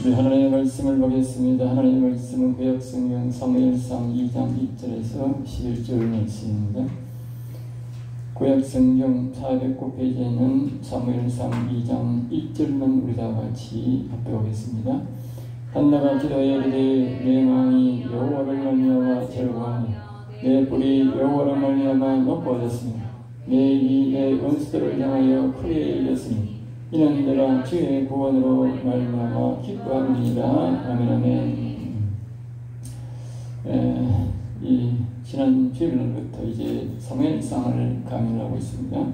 우리 하나님의 말씀을 보겠습니다. 하나님의 말씀은 구약성경 사무엘상 2장 1절에서 11절 말씀입니다. 구약성경 409페이지에는 사무엘상 2장 1절만 우리 다 같이 합독하겠습니다. 한나가 기도하여 이르되 내 마음이 여호와를 말미암아 즐거워하니 내 뿔이 여호와를 말미암아 높아졌으며 내 입이 내 원수들을 향하여 크게 열렸으니 이는 내가 주의 구원으로 말미암아 기뻐합니다. 아멘. 아멘. 이 지난 주일날부터 이제 사무엘상을 강의를 하고 있습니다.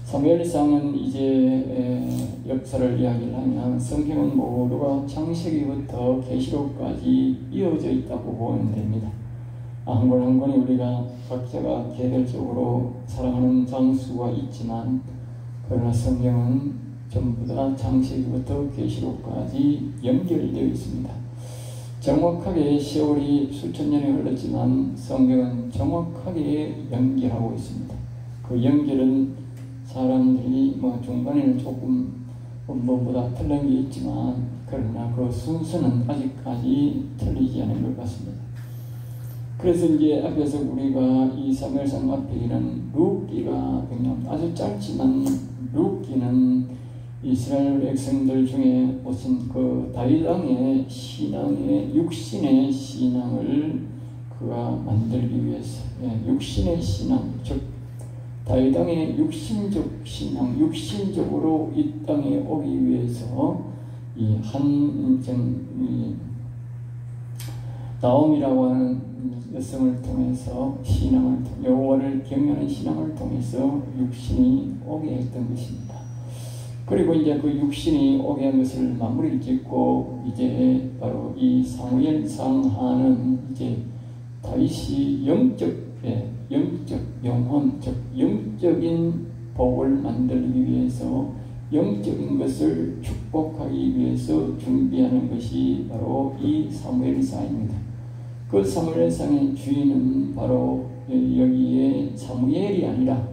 사무엘상은 이제 역사를 이야기를 하면 성경은 모두가 창세기부터 계시록까지 이어져 있다고 보면 됩니다. 한 권 한 권이 우리가 각자가 개별적으로 사랑하는 장수가 있지만 그러나 성경은 전부 다 창세기부터 계시록까지 연결되어 있습니다. 정확하게 세월이 수천 년이 흘렀지만 성경은 정확하게 연결하고 있습니다. 그 연결은 사람들이 중간에는 조금 뭐보다 틀린 게 있지만 그러나 그 순서는 아직까지 틀리지 않은 것 같습니다. 그래서 이제 앞에서 우리가 이 사무엘상 앞에 있는 룻기가 아주 짧지만 룻기는 이스라엘 백성들 중에 무슨 그 다윗 왕의 신앙의 육신의 신앙을 그가 만들기 위해서 육신의 신앙 즉 다윗 왕의 육신적 신앙 육신적으로 이 땅에 오기 위해서 이 나옴이라고 하는 여성을 통해서 여호와를 경외하는 신앙을 통해서 육신이 오게 했던 것입니다. 그리고 이제 그 육신이 오게 한 것을 마무리를 짓고 이제 바로 이 사무엘상하는 이제 다윗이 영적 영혼 즉 영적인 복을 만들기 위해서 영적인 것을 축복하기 위해서 준비하는 것이 바로 이 사무엘상입니다. 그 사무엘상의 주인은 바로 여기에 사무엘이 아니라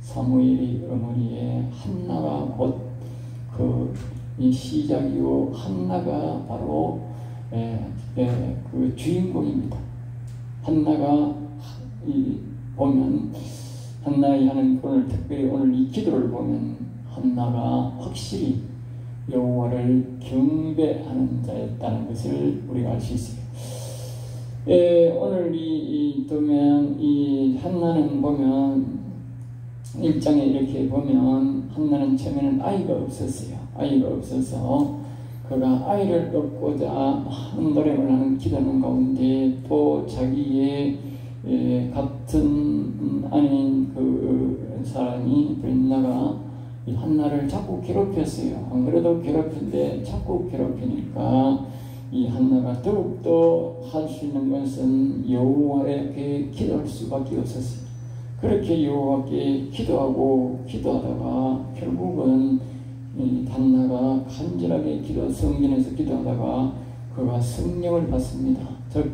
사무엘이 어머니의 한나가 곧 이 시작이요 한나가 바로 그 주인공입니다. 한나가 보면 한나의 하는 오늘 특별히 오늘 이 기도를 보면 한나가 확실히 여호와를 경배하는 자였다는 것을 우리가 알 수 있어요. 오늘 이 한나는 보면 1장에 이렇게 보면 한나는 처음에는 아이가 없었어요. 아이가 없어서 그가 아이를 얻고자 많은 노력을 하는 기도하는 가운데 또 자기의 같은 아내인 그 사람이 브린나가 이 한나를 자꾸 괴롭혔어요. 안 그래도 괴롭힌데 자꾸 괴롭히니까 이 한나가 더욱더 할 수 있는 것은 여호와에게 기도할 수밖에 없었어요. 그렇게 여호와께 기도하다가 결국은 이 한나가 간절하게 성전에서 기도하다가 그가 성령을 받습니다. 즉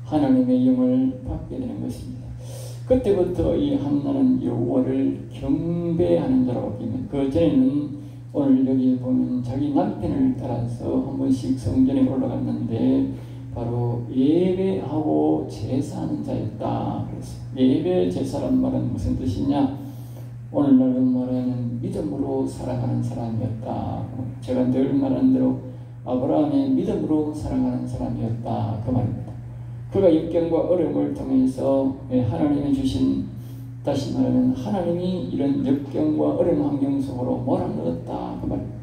하나님의 영을 받게 되는 것입니다. 그때부터 이 한나는 여호와를 경배하는 자라고 바뀝니다. 그 전에는 오늘 여기 보면 자기 남편을 따라서 한 번씩 성전에 올라갔는데 바로 예배하고 제사하는 자였다. 그래서 예배 제사란 말은 무슨 뜻이냐? 오늘날은 말하는 믿음으로 살아가는 사람이었다. 제가 늘 말한 대로 아브라함의 믿음으로 살아가는 사람이었다. 그 말입니다. 그가 역경과 어려움을 통해서 하나님이 주신 다시 말하면 하나님이 이런 역경과 어려운 환경 속으로 몰아넣었다. 그 말입니다.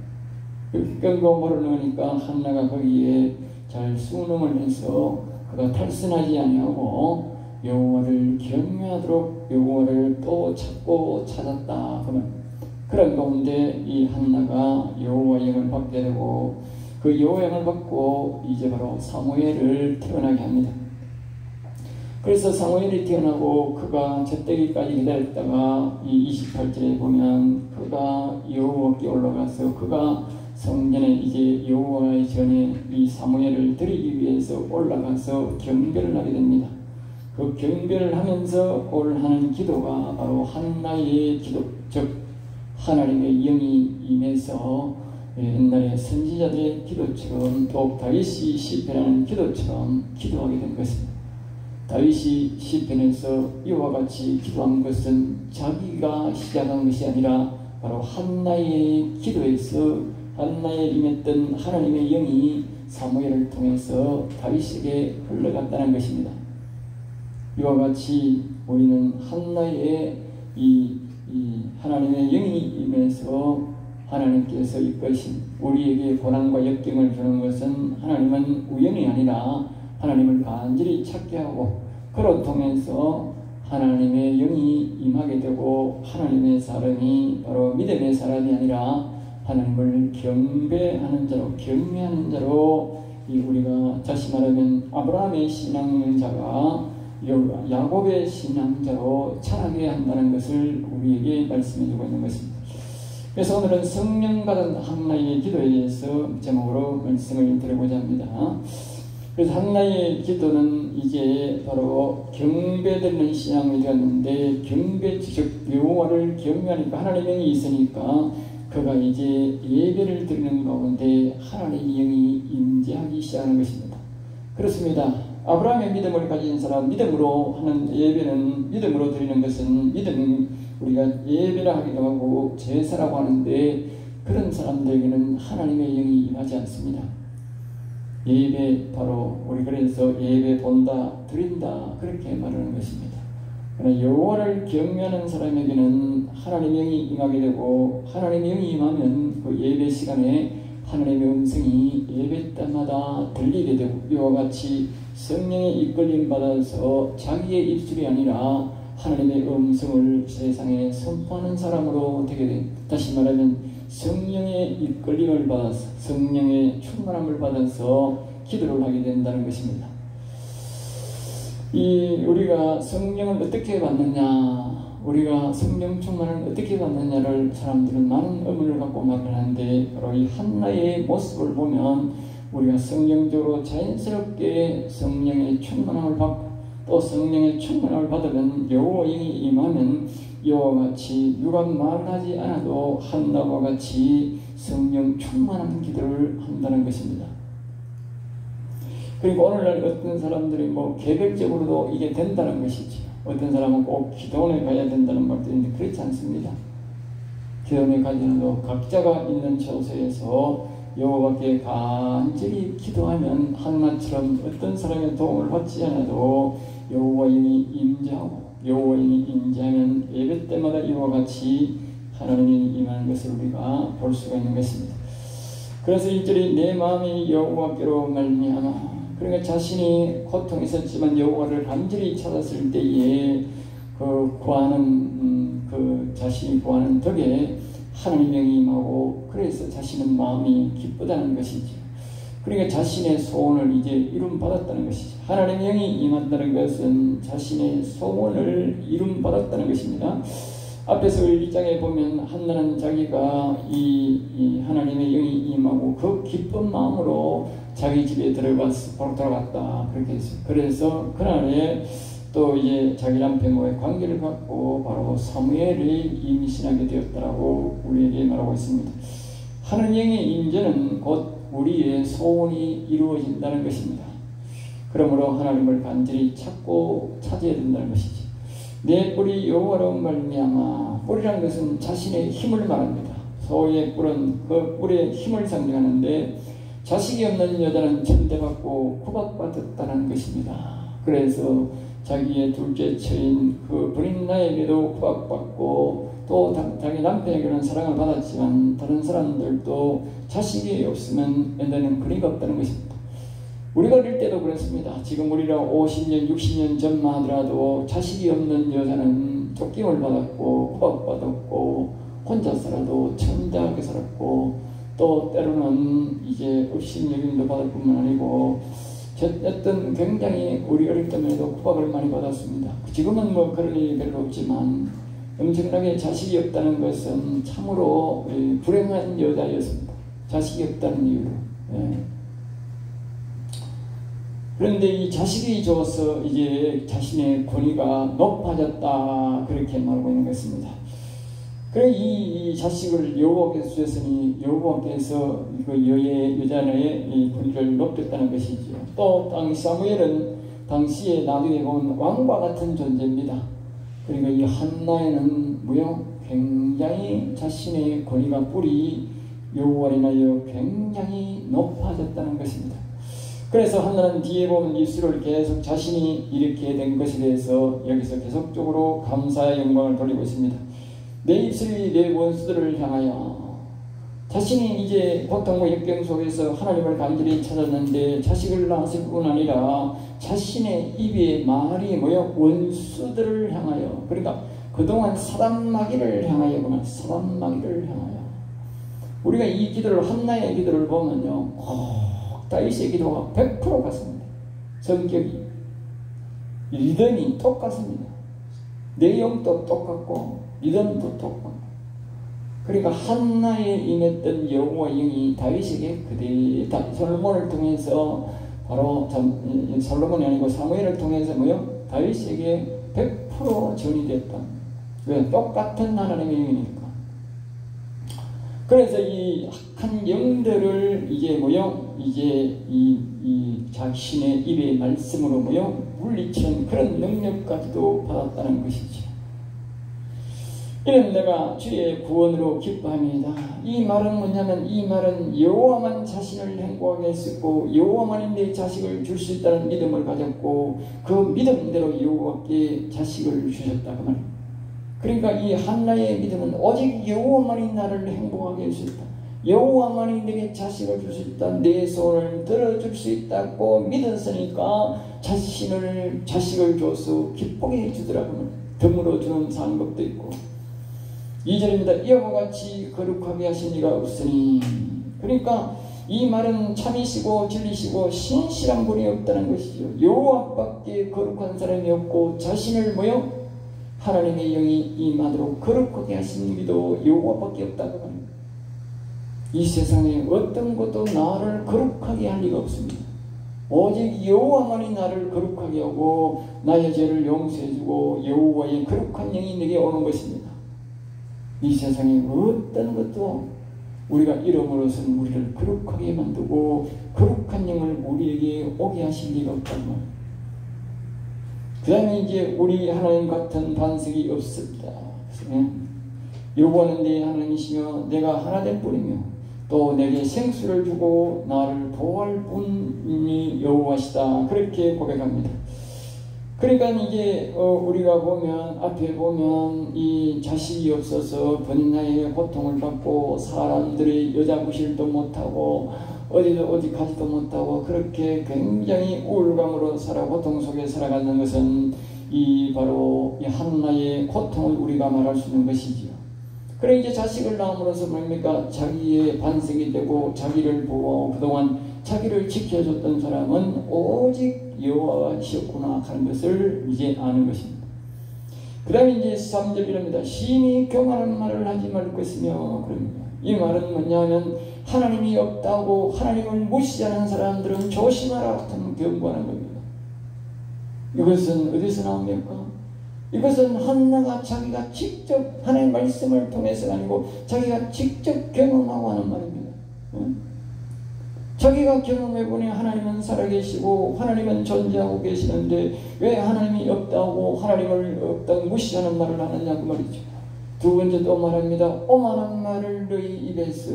역경과 몰아넣으니까 한나가 거기에 잘 순응을 해서 그가 탈선하지 아니하고 여호와를 경외하도록 여호와를 또 찾고 찾았다. 그런 가운데 이 한나가 여호와 영을 받게 되고 그 여호와 영을 받고 이제 바로 사무엘을 태어나게 합니다. 그래서 사무엘이 태어나고 그가 젖되기까지 기다렸다가 이 28절에 보면 그가 여호와께 올라가서 그가 성전에 이제 여호와의 전에 이 사무엘을 드리기 위해서 올라가서 경배를 하게 됩니다. 그 경배를 하면서 오늘 하는 기도가 바로 한나의 기도, 즉 하나님의 영이 임해서 옛날에 선지자들의 기도처럼 또 다윗이 시편하는 기도처럼 기도하게 된 것입니다. 다윗이 시편에서 이와 같이 기도한 것은 자기가 시작한 것이 아니라 바로 한나의 기도에서 한나에 임했던 하나님의 영이 사무엘을 통해서 다윗에게 흘러갔다는 것입니다. 이와 같이 우리는 한나의 이 하나님의 영이 임해서 하나님께서 이끄신 우리에게 고난과 역경을 주는 것은 하나님은 우연이 아니라 하나님을 간절히 찾게 하고 그로 통해서 하나님의 영이 임하게 되고 하나님의 사람이 바로 믿음의 사람이 아니라 하나님을 경배하는 자로 경외하는 자로 우리가 다시 말하면 아브라함의 신앙자가 야곱의 신앙자로 자라게 한다는 것을 우리에게 말씀해주고 있는 것입니다. 그래서 오늘은 성령 받은 한나의 기도에 대해서 제목으로 말씀을 드리고자 합니다. 그래서 한나의 기도는 이제 바로 경배드리는 신앙이 되었는데 즉 여호와를 경외하니까 하나님의 영이 있으니까 그가 이제 예배를 드리는 가운데 하나님의 영이 임재하기 시작하는 것입니다. 그렇습니다. 아브라함의 믿음을 가진 사람, 믿음으로 하는 예배는, 믿음으로 드리는 것은 우리가 예배라 하기도 하고 제사라고 하는데 그런 사람들에게는 하나님의 영이 임하지 않습니다. 예배, 바로 우리 그래서 예배 본다, 드린다 그렇게 말하는 것입니다. 그러나 여호와를 경외하는 사람에게는 하나님의 영이 임하게 되고 하나님의 영이 임하면 그 예배 시간에 하나님의 음성이 예배 때마다 들리게 되고 이와 같이 성령의 이끌림 받아서 자기의 입술이 아니라 하나님의 음성을 세상에 선포하는 사람으로 되게 된, 다시 말하면 성령의 이끌림을 받아서 성령의 충만함을 받아서 기도를 하게 된다는 것입니다. 우리가 성령을 어떻게 받느냐, 우리가 성령 충만을 어떻게 받느냐를 사람들은 많은 의문을 갖고 말을 하는데 바로 이 한나의 모습을 보면 우리가 성령적으로 자연스럽게 성령의 충만함을 받고 또 성령의 충만함을 받으면 여호와의 영이 임하면 이와 같이 누가 말하지 않아도 한나와 같이 성령 충만한 기도를 한다는 것입니다. 그리고 오늘날 어떤 사람들이 계획적으로도 이게 된다는 것이지 어떤 사람은 꼭 기도원에 가야 된다는 말도 있는데 그렇지 않습니다. 기도원에 가지 않아도 각자가 있는 처소에서 여호와께 간절히 기도하면 한나처럼 어떤 사람의 도움을 받지 않아도 여호와의 영이 임재하고 여호와의 영이 임재하면 예배 때마다 이와 같이 하나님이 임하는 것을 우리가 볼 수가 있는 것입니다. 그래서 1절이 내 마음이 여호와께로 말미암아, 그러니까 자신이 고통이 있었지만 여호와를 간절히 찾았을 때에 자신이 구하는 덕에 하나님의 영이 임하고 그래서 자신의 마음이 기쁘다는 것이지. 그러니까 자신의 소원을 이제 이룸받았다는 것이죠. 하나님의 영이 임한다는 것은 자신의 소원을 이룸받았다는 것입니다. 앞에서 1장에 보면 한나는 자기가 이 하나님의 영이 임하고 그 기쁜 마음으로 자기 집에 들어가서 바로 돌아갔다 그렇게 했어요. 그래서 그날에 또 이제 자기 남편과의 관계를 갖고 바로 사무엘을 임신하게 되었다라고 우리에게 말하고 있습니다. 하나님의 임재는 곧 우리의 소원이 이루어진다는 것입니다. 그러므로 하나님을 간절히 찾아야 된다는 것이지. 내 뿔이 여호와로 말미암아, 뿔이라는 것은 자신의 힘을 말합니다. 소의 뿔은 그 뿔의 힘을 상징하는데 자식이 없는 여자는 천대받고 구박받았다는 것입니다. 그래서 자기의 둘째 처인 그 브린나에게도 구박받고 또 자기 남편에게는 사랑을 받았지만 다른 사람들도 자식이 없으면 애들은 그리가 없다는 것입니다. 우리가 어릴 때도 그랬습니다. 지금 우리가 50년, 60년 전만 하더라도 자식이 없는 여자는 쫓김을 받았고 구박받았고 혼자 살아도 천대하게 살았고 또 때로는 이제 업신여김도 받을 뿐만 아니고 어떤 굉장히 우리 어릴 때만 해도 구박을 많이 받았습니다. 지금은 그런 일이 별로 없지만 엄청나게 자식이 없다는 것은 참으로 불행한 여자였습니다. 자식이 없다는 이유로. 예. 그런데 이 자식이 줘서 이제 자신의 권위가 높아졌다 그렇게 말하고 있는 것입니다. 그래 이 자식을 여호와께서 주셨으니 여호와께서 그 여자의 권위를 높였다는 것이지요. 또 사무엘은 당시에 나중에 보면 왕과 같은 존재입니다. 그리고 이 한나에는 굉장히 자신의 권위가 뿔이 여호와를 인하여 굉장히 높아졌다는 것입니다. 그래서 한나는 뒤에 보면 입술을 계속 자신이 이렇게 된 것에 대해서 여기서 계속적으로 감사의 영광을 돌리고 있습니다. 내 입술이 내 원수들을 향하여 자신이 이제 고통과 역경 속에서 하나님을 간절히 찾았는데 자식을 낳았을 뿐 아니라 자신의 입의 말이 원수들을 향하여, 그러니까 그동안 사단마귀를 향하여구나. 사단마귀를 향하여. 우리가 이 기도를, 한나의 기도를 보면요, 다윗의 기도가 100% 같습니다. 성격이, 리듬이 똑같습니다. 내용도 똑같고 리듬도 똑같고. 그러니까 한나에 임했던 여호와 영이 다윗에게 그대로 솔로몬을 통해서, 바로 솔로몬이 아니고 사무엘을 통해서 다윗에게 100% 전이됐다. 왜? 똑같은 하나님의 영이니까. 그래서 이 악한 영들을 이제 이제 이 자신의 입의 말씀으로 물리치는 그런 능력까지도 받았다는 것이죠. 이는 내가 주의 구원으로 기뻐합니다. 이 말은 뭐냐면, 이 말은 여호와만 자신을 행복하게 했었고 여호와만이 내 자식을 줄 수 있다는 믿음을 가졌고 그 믿음대로 여호와께 자식을 주셨다 그 말입니다. 그러니까 이 한나의 믿음은 오직 여호와만이 나를 행복하게 할 수 있다, 여호와만이 내게 자식을 줄 수 있다, 내 소원을 들어줄 수 있다고 믿었으니까 자식을 줘서 기쁘게 해주더라고요. 덤으로 주는 상급도 있고. 2절입니다. 이와 같이 거룩하게 하신 이가 없으니. 그러니까 이 말은 참이시고 진리시고 신실한 분이 없다는 것이죠. 여호와밖에 거룩한 사람이 없고 자신을 하나님의 영이 임하도록 거룩하게 하신 이도 여호와밖에 없다고 합니다. 이 세상에 어떤 것도 나를 거룩하게 할 리가 없습니다. 오직 여호와만이 나를 거룩하게 하고 나의 죄를 용서해주고 여호와의 거룩한 영이 내게 오는 것입니다. 이 세상에 어떤 것도 우리가 이름으로서는 우리를 거룩하게 만들고 거룩한 영을 우리에게 오게 하실 리가 없다는 말. 그 다음에 이제 우리 하나님 같은 반석이 없습니다. 여호와는 내 하나님이시며 내가 하나 될 뿐이며 또 내게 생수를 주고 나를 보호할 분이 여호와시다. 그렇게 고백합니다. 그러니까 이제 우리가 보면, 앞에 보면 이 자식이 없어서 번나의 고통을 받고 사람들의 여자 구실도 못하고 어디 가지도 못하고 그렇게 굉장히 우울감으로 고통 속에 살아가는 것은 바로 이 한나의 고통을 우리가 말할 수 있는 것이지요. 그래 이제 자식을 낳음으로써 뭡니까? 자기의 반석이 되고 자기를 보고 그동안 자기를 지켜줬던 사람은 오직 여호와시였구나 하는 것을 이제 아는 것입니다. 그 다음에 이제 3절이랍니다. 심히 교만한 말을 하지 말 것이며 그럽니다. 이 말은 뭐냐면 하나님이 없다고 하나님을 무시하는 사람들은 조심하라 하는 경고하는 겁니다. 이것은 어디서 나옵니까? 이것은 한나가 자기가 직접 하나님의 말씀을 통해서가 아니고 자기가 직접 경험하고 하는 말입니다. 자기가 경험해보니 하나님은 살아계시고 하나님은 존재하고 계시는데 왜 하나님이 없다고 하나님을 없다고 무시하는 말을 하느냐 그 말이죠. 두 번째 또 말합니다. 오만한 말을 너희 입에서.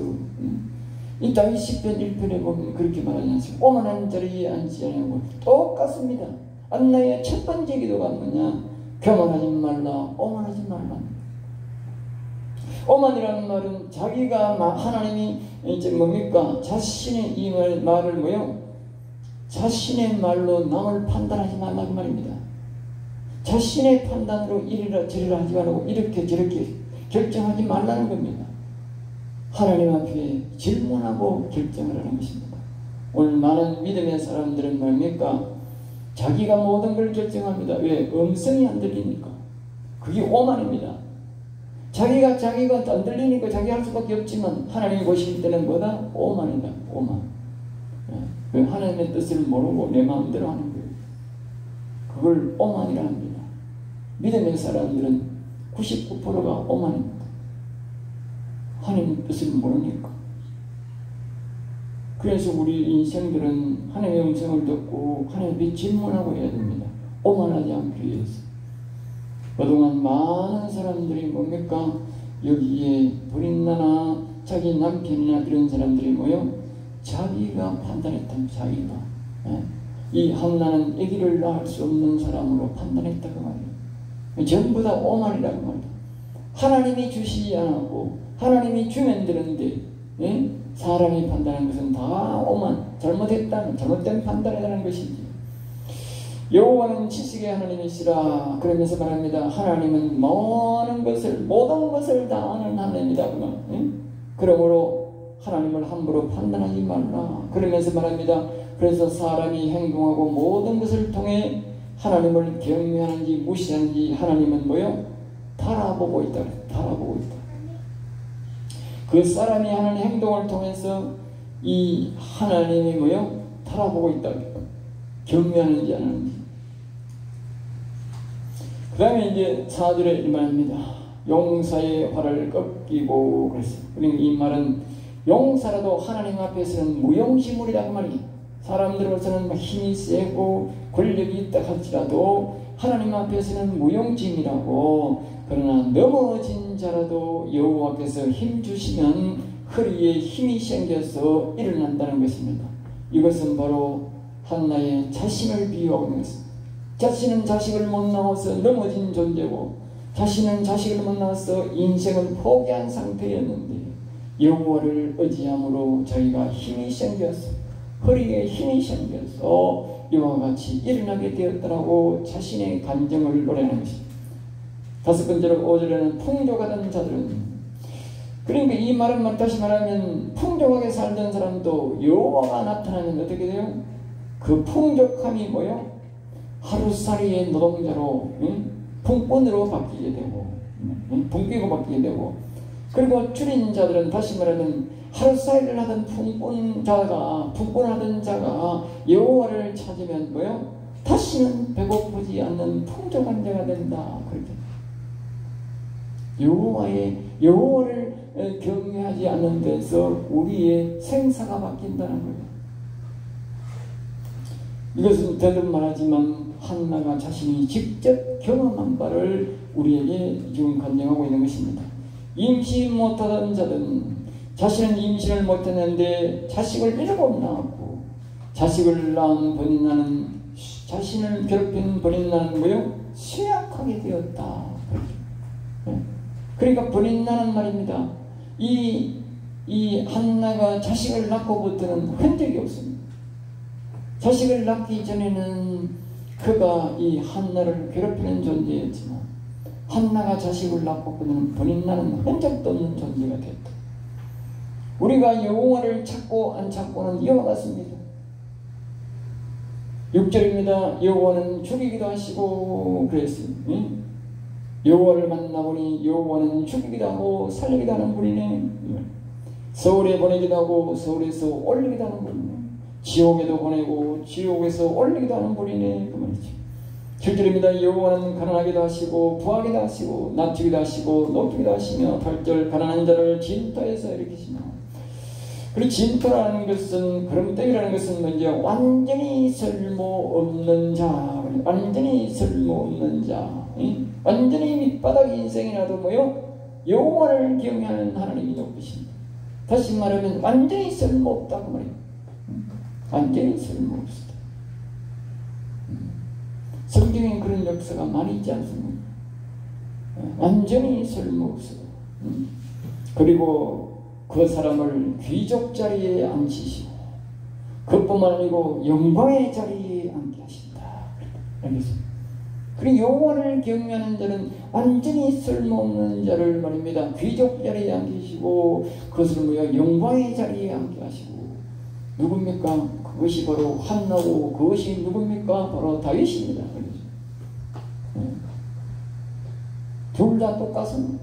이 다윗 시편 1편에 보면 그렇게 말하지 않습니까? 오만한 자리에 앉지 않고 똑같습니다. 한나의 첫 번째 기도가 뭐냐? 교만하지 말라, 오만하지 말라. 오만이라는 말은 자기가 하나님이 이제 뭡니까? 자신의 이 말을 자신의 말로 남을 판단하지 말라 그 말입니다. 자신의 판단으로 이리라 저리라 하지 말고 이렇게 저렇게 결정하지 말라는 겁니다. 하나님 앞에 질문하고 결정을 하는 것입니다. 오늘 많은 믿음의 사람들은 뭡니까? 자기가 모든 걸 결정합니다. 왜? 음성이 안 들리니까. 그게 오만입니다. 자기가 안 들리니까 자기 할 수밖에 없지만 하나님이 보실 때는 뭐다? 오만이다. 오만. 하나님의 뜻을 모르고 내 마음대로 하는 거예요. 그걸 오만이라 합니다. 믿음의 사람들은 99%가 오만입니다. 하나님 뜻을 모르니까. 그래서 우리 인생들은 하나님의 음성을 듣고 하나님께 질문하고 해야 됩니다. 오만하지 않기 위해서. 그동안 많은 사람들이 뭡니까? 여기에 불인나나 자기 남편이나 이런 사람들이 뭐요? 자기가 판단했다면 자기가. 이 한나는 아기를 낳을 수 없는 사람으로 판단했다고 말이에요. 전부 다 오만이라고 말이에요. 하나님이 주시지 않았고 하나님이 주면 되는데 사람이 판단한 것은 다 오만, 잘못했다는, 잘못된 판단이라는 것이지. 여호와는 지식의 하나님이시라. 그러면서 말합니다. 하나님은 모든 것을 다 아는 하나님이다. 그러므로 하나님을 함부로 판단하지 말라. 그러면서 말합니다. 그래서 사람이 행동하고 모든 것을 통해 하나님을 경외하는지 무시하는지 하나님은 뭐요? 바라보고 있다. 바라보고 있다. 그 사람이 하는 행동을 통해서 이 하나님이 뭐요? 바라보고 있다. 경외하는지 안 하는지. 그 다음에 이제 4절에 이 말입니다. 용사의 활을 꺾이고 그랬어요. 그러니까 이 말은 용사라도 하나님 앞에서는 무용지물이라고 말이에요. 사람들로서는 힘이 세고 권력이 있다 할지라도 하나님 앞에서는 무용지물이라고. 그러나 넘어진 자라도 여호와께서 힘 주시면 허리에 힘이 생겨서 일어난다는 것입니다. 이것은 바로 한나의 자신을 비유하고 있는 것입니다. 자신은 자식을 못 낳아서 넘어진 존재고 자신은 자식을 못 낳아서 인생을 포기한 상태였는데 여호와를 의지함으로 자기가 힘이 생겨서 허리에 힘이 생겨서 이와 같이 일어나게 되었다라고 자신의 감정을 노래하는 것입니다. 5번째로 5절에는 풍족하던 자들은, 그러니까 이 말은 다시 말하면 풍족하게 살던 사람도 여호와가 나타나면 어떻게 돼요? 그 풍족함이 뭐요? 하루살이의 노동자로 풍꾼으로 바뀌게 되고 풍기고 바뀌게 되고, 그리고 줄인 자들은 다시 말하면 하루살이를 하던 풍꾼하던 자가 여호와를 찾으면 뭐요? 다시는 배고프지 않는 풍족한 자가 된다. 그렇게 여호와를 경외하지 않는 데서 우리의 생사가 바뀐다는 거예요. 이것은 더듬 말하지만 한나가 자신이 직접 경험한 바를 우리에게 지금 간증하고 있는 것입니다. 임시 못하던 자든, 자신은 임신을 못했는데 자식을 7 낳았고 자식을 낳은 본인나는 자신을 괴롭힌 본인나는 뭐요? 쇠약하게 되었다. 그러니까 본인나는 말입니다. 이 한나가 자식을 낳고부터는 흔적이 없습니다. 자식을 낳기 전에는 그가 이 한나를 괴롭히는 존재였지만 한나가 자식을 낳고부터는 본인나는 흔적도 없는 존재가 됐다. 우리가 여호와를 찾고 안 찾고는 이와 같습니다. 6절입니다. 여호와는 죽이기도 하시고 그랬어요. 여호와를 만나보니 여호와는 죽이기도 하고 살리기도 하는 분이네. 서울에 보내기도 하고 서울에서 올리기도 하는 분이네. 지옥에도 보내고 지옥에서 올리기도 하는 분이네. 그 말이죠. 7절입니다. 여호와는 가난하기도 하시고 부하기도 하시고 낮추기도 하시고 높이기도 하시며 8절 가난한 자를 진토에서 일으키시며. 그리고 진토라는 것은, 그럼때이라는 것은 먼저 완전히 쓸모없는 자, 완전히 쓸모없는 자, 완전히 밑바닥 인생이라도 뭐요? 여호와를 경외하는 하나님이 높으십니다. 다시 말하면 완전히 쓸모없다고 말이에요. 완전히 쓸모없다. 성경에 그런 역사가 많이 있지 않습니까? 완전히 쓸모없어. 그리고 그 사람을 귀족 자리에 앉히시고 그뿐만 아니고 영광의 자리에 앉게 하신다. 알겠습니다. 그리고 여호와를 경외하는 자는 완전히 쓸모없는 자를 말입니다. 귀족 자리에 앉히시고 그것을 뭐야? 영광의 자리에 앉게 하시고. 누굽니까? 그것이 바로 한나고 그것이 누굽니까? 바로 다윗입니다. 둘 다 똑같습니다.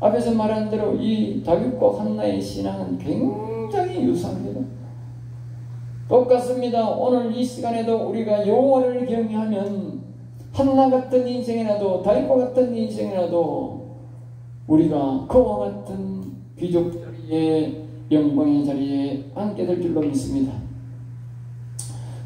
앞에서 말한 대로 이 다윗과 한나의 신앙은 굉장히 유사합니다. 똑같습니다. 오늘 이 시간에도 우리가 여호와를 경외하면 한나 같은 인생이라도 다윗과 같은 인생이라도 우리가 그와 같은 귀족 자리에 영광의 자리에 앉게 될 줄로 믿습니다.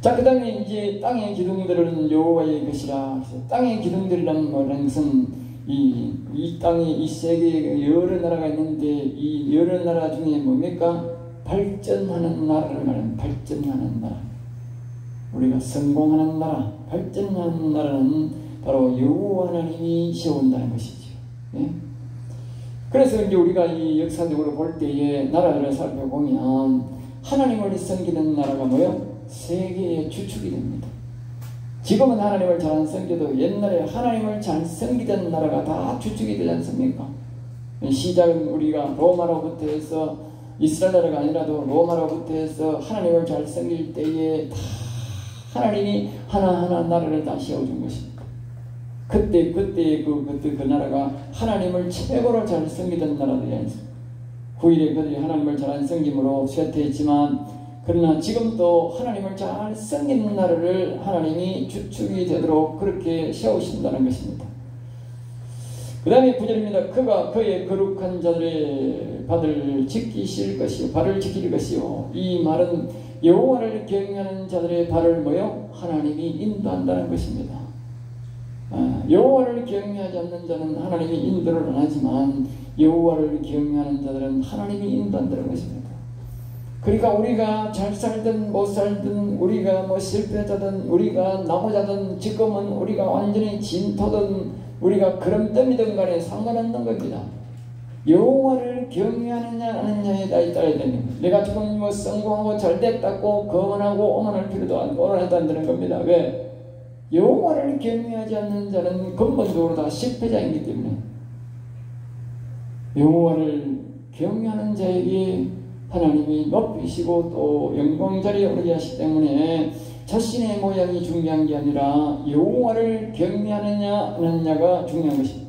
자, 그 다음에 이제 땅의 기둥들은 여호와의 것이라. 땅의 기둥들이란 것은 이 땅에 이 세계에 여러 나라가 있는데 이 여러 나라 중에 뭡니까? 발전하는 나라를 말하는 발전하는 나라. 우리가 성공하는 나라, 발전하는 나라는 바로 여호와 하나님이 세운다는 것이죠. 예? 그래서 이제 우리가 이 역사적으로 볼 때에 나라를 살펴보면 하나님을 섬기는 나라가 뭐요? 세계의 주축이 됩니다. 지금은 하나님을 잘 안 섬겨도 옛날에 하나님을 잘 섬기던 나라가 다 주축이 되지 않습니까? 시작은 우리가 로마로부터 해서 이스라엘 나라가 아니라도 로마로부터 해서 하나님을 잘 섬길 때에 다 하나님이 하나하나 나라를 다 세워준 것입니다. 그때 그 나라가 하나님을 최고로 잘 섬기던 나라들이 아니었습니다. 후일에 그들이 하나님을 잘 안 섬김으로 쇠퇴했지만 그러나 지금도 하나님을 잘 섬기는 나라를 하나님이 주축이 되도록 그렇게 세우신다는 것입니다. 그 다음에 9절입니다. 그가 그의 거룩한 자들의 발을 지키실 것이요. 발을 지킬 것이요. 이 말은 여호와를 경외하는 자들의 발을 뭐요? 하나님이 인도한다는 것입니다. 여호와를 경외하지 않는 자는 하나님이 인도를 안 하지만 여호와를 경외하는 자들은 하나님이 인도한다는 것입니다. 그러니까 우리가 잘 살든 못 살든 우리가 뭐 실패자든 우리가 나고자든 지금은 우리가 완전히 진토든 우리가 그럼뜸이든 간에 상관없는 겁니다. 여호와를 경외하느냐 안 하느냐에 따라야 되는 거예요. 내가 지금 뭐 성공하고 잘됐다고 거만하고 오만할 필요도 안 오만하다는 겁니다. 왜? 여호와를 경외하지 않는 자는 근본적으로 다 실패자이기 때문에 여호와를 경외하는 자에게 하나님이 높이시고 또 영광 자리에 오르게 하시기 때문에 자신의 모양이 중요한 게 아니라 여호와를 경외하느냐 안 하느냐가 중요한 것입니다.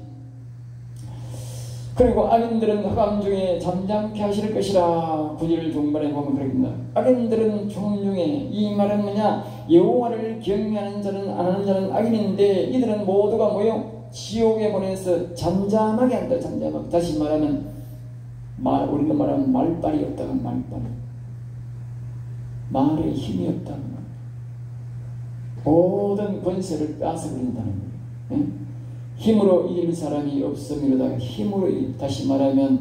그리고 악인들은 흑암 중에 잠잠케 하실 것이라. 9절 중반에 보면 그렇습니다. 악인들은 종중에, 이 말은 뭐냐? 여호와를 경외하는 자는 안 하는 자는 악인인데 이들은 모두가 뭐요? 지옥에 보내서 잠잠하게 한다. 잠잠하게. 다시 말하면 우리가 말하면 말빨이 없다고. 말빨이 말에 힘이 없다고. 모든 권세를 빼앗아버린다는 거예요. 예? 힘으로 이길 사람이 없음이로다가 힘으로, 다시 말하면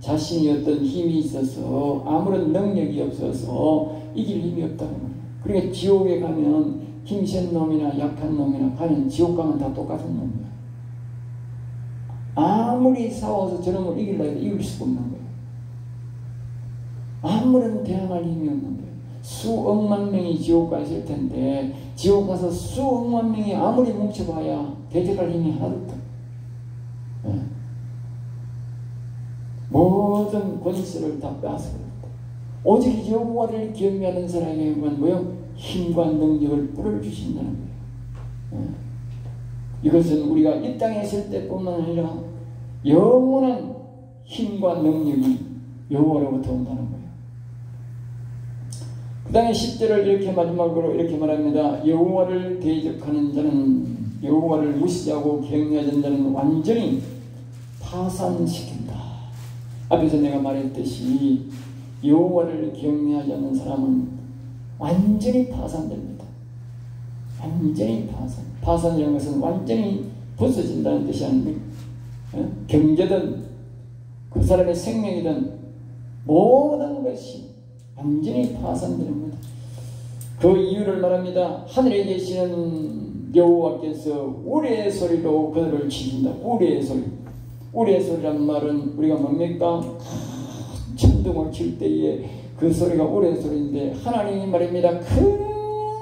자신이 어떤 힘이 있어서 아무런 능력이 없어서 이길 힘이 없다는 거예요. 그러니까 지옥에 가면 힘센 놈이나 약한 놈이나 가면 지옥 가면 다 똑같은 놈이에요. 아무리 싸워서 저놈을 이기려고 해도 이길 수가 없는 거예요. 아무런 대항할 힘이 없는 거예요. 수억만 명이 지옥 가 있을 텐데 지옥 가서 수억만 명이 아무리 뭉쳐봐야 대적할 힘이 하나도 없다. 네. 모든 권세를 다 빼앗아버렸다. 오직 여호와를 경외하는 사람에게만 뭐요? 힘과 능력을 뿌려주신다는 거예요. 네. 이것은 우리가 이 땅에 있을 때뿐만 아니라 영원한 힘과 능력이 여호와로부터 온다는 거예요. 그 다음에 10절을 이렇게 마지막으로 이렇게 말합니다. 여호와를 대적하는 자는, 여호와를 무시하고 경외하는 자는 완전히 파산시킨다. 앞에서 내가 말했듯이 여호와를 경외하지 않는 사람은 완전히 파산됩니다. 완전히 파산. 파산이라는 것은 완전히 부서진다는 뜻이 아닙니까? 경제든 그 사람의 생명이든 모든 것이 완전히 파산되는 겁니다. 그 이유를 말합니다. 하늘에 계시는 여호와께서 우레의 소리로 그들을 치신다. 우레의 소리. 우레의 소리란 말은 우리가 뭡니까? 천둥을 칠 때에 그 소리가 우레의 소리인데 하나님이 말입니다. 큰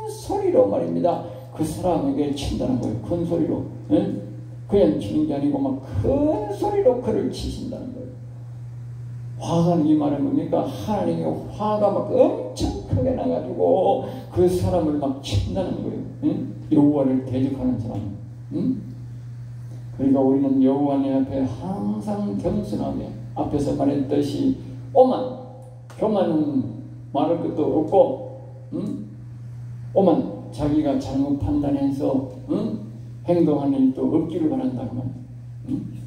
소리로 말입니다. 그 사람에게 친다는 거예요. 큰 소리로. 예? 그냥 치는 게 아니고 막 큰 소리로 그를 치신다는 거예요. 화가 이 말은 뭡니까? 하나님의 화가 막 엄청 크게 나가지고 그 사람을 막 친다는 거예요. 응? 여호와를 대적하는 사람. 응? 그러니까 우리는 여호와님 앞에 항상 겸손하게, 앞에서 말했듯이 오만, 교만은 말할 것도 없고, 응? 오만, 자기가 잘못 판단해서 행동하는 일도 없기를 바란다고 말합니다.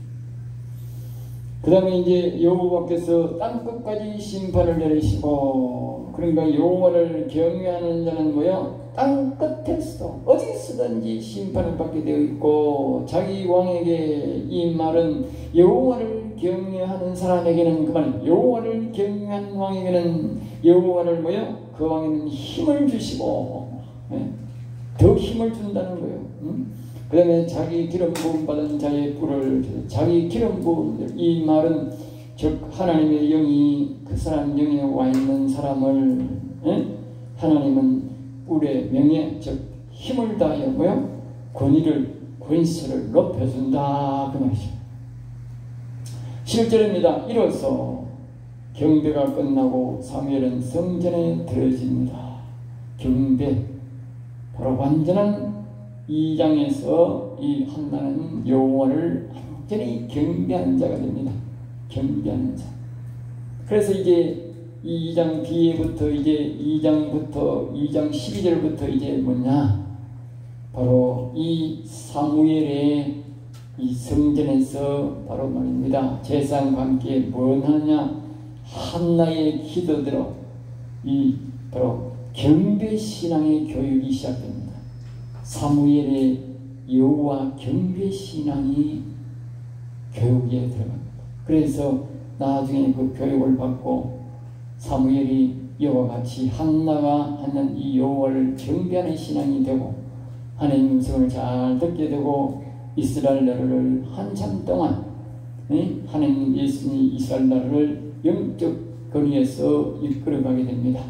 그 다음에 이제 여호와께서 땅 끝까지 심판을 내리시고, 그러니까 여호와를 경외하는 자는 뭐야? 땅 끝에서도 어디서든지 심판을 받게 되어 있고, 자기 왕에게 이 말은 여호와를 경외하는 사람에게는 그 말, 여호와를 경외한 왕에게는 여호와를 뭐야? 그 왕에는 힘을 주시고, 더 힘을 준다는 거예요. 그 다음에 자기 기름 부음 받은 자의 뿔을, 자기 기름 부음, 이 말은 즉 하나님의 영이 그 사람 영에 와 있는 사람을 하나님은 뿔의 명예, 즉 힘을 다하여 뭐요? 권세를 높여준다 그 말이죠. 7절입니다. 이로써 경배가 끝나고 사무엘은 성전에 들어집니다. 경배, 바로 완전한 2장에서 이 한나는 여호와를 완전히 경배하는 자가 됩니다. 경배하는 자. 그래서 이제 이 2장 뒤에부터 이제 2장 12절부터 이제 뭐냐? 바로 이 사무엘의 이 성전에서 바로 말입니다. 제사장과 함께 뭐 하냐? 한나의 기도대로 이 바로 경배신앙의 교육이 시작됩니다. 사무엘의 여호와 경배신앙이 교육에 들어갑니다. 그래서 나중에 그 교육을 받고 사무엘이 이와 같이 한나가 하는 이 여호와를 경배하는 신앙이 되고 하나님 음성을 잘 듣게 되고 이스라엘 나라를 한참 동안 하나님 예수님이 이스라엘 나라를 영적 권위에서 이끌어가게 됩니다.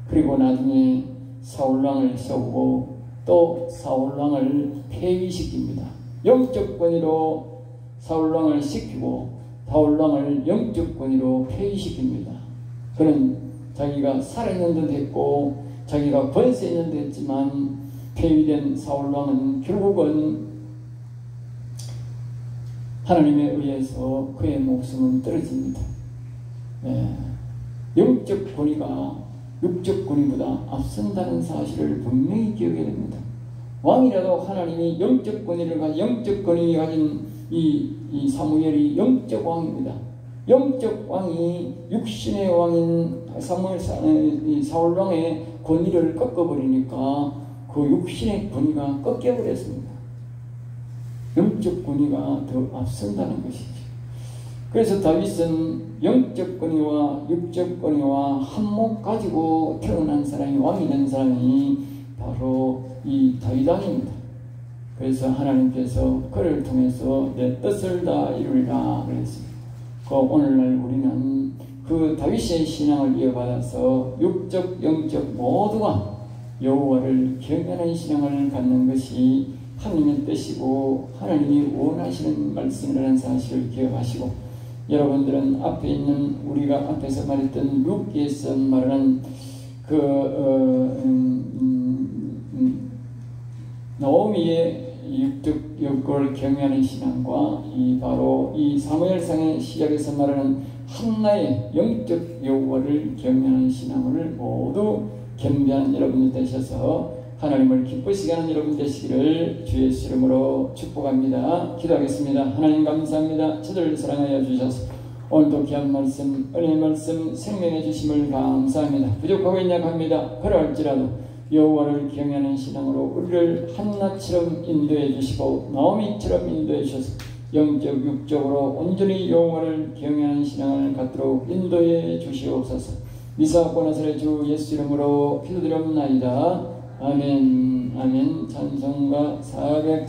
그리고 나중에 사울왕을 세우고 또 사울왕을 폐위시킵니다. 영적 권위로 사울왕을 시키고 사울왕을 영적 권위로 폐위시킵니다. 그는 자기가 살아있는 듯 했고 자기가 권세 있는 듯 했지만 폐위된 사울왕은 결국은 하나님에 의해서 그의 목숨은 떨어집니다. 영적 권위가 육적 권위보다 앞선다는 사실을 분명히 기억해야 됩니다. 왕이라도 하나님이 영적 권위를 가진 영적 권위를 가진 이 사무엘이 영적 왕입니다. 영적 왕이 육신의 왕인 사울 왕의 권위를 꺾어버리니까 그 육신의 권위가 꺾여버렸습니다. 영적 권위가 더 앞선다는 것이죠. 그래서 다윗은 영적 권위와 육적 권위와 한몫 가지고 태어난 사람이 왕이 된 사람이 바로 이 다윗 왕입니다. 그래서 하나님께서 그를 통해서 내 뜻을 다 이루리라 그랬습니다. 오늘날 우리는 그 다윗의 신앙을 이어받아서 육적, 영적 모두가 여호와를 경외하는 신앙을 갖는 것이 하나님의 뜻이고 하나님이 원하시는 말씀이라는 사실을 기억하시고, 여러분들은 앞에 있는 우리가 앞에서 말했던 룻기에서 말하는 나오미의 육적 여호와를 경외하는 신앙과 바로 이 사무엘상의 시작에서 말하는 한나의 영적 여호와를 경외하는 신앙을 모두 겸비한 여러분이 되셔서 하나님을 기쁘시게 하는 여러분 되시기를 주 예수 이름으로 축복합니다. 기도하겠습니다. 하나님 감사합니다. 저들을 사랑하여 주셔서 오늘도 귀한 말씀, 은혜의 말씀, 생명의 주심을 감사합니다. 부족하고 연약합니다. 그럴지라도 여호와를 경외하는 신앙으로 우리를 한나처럼 인도해 주시고 나오미처럼 인도해 주셔서 영적 육적으로 온전히 여호와를 경외하는 신앙을 갖도록 인도해 주시옵소서. 미사학고 나사렛 주 예수 이름으로 기도드렸나이다. 아멘. 아멘. 찬송가 400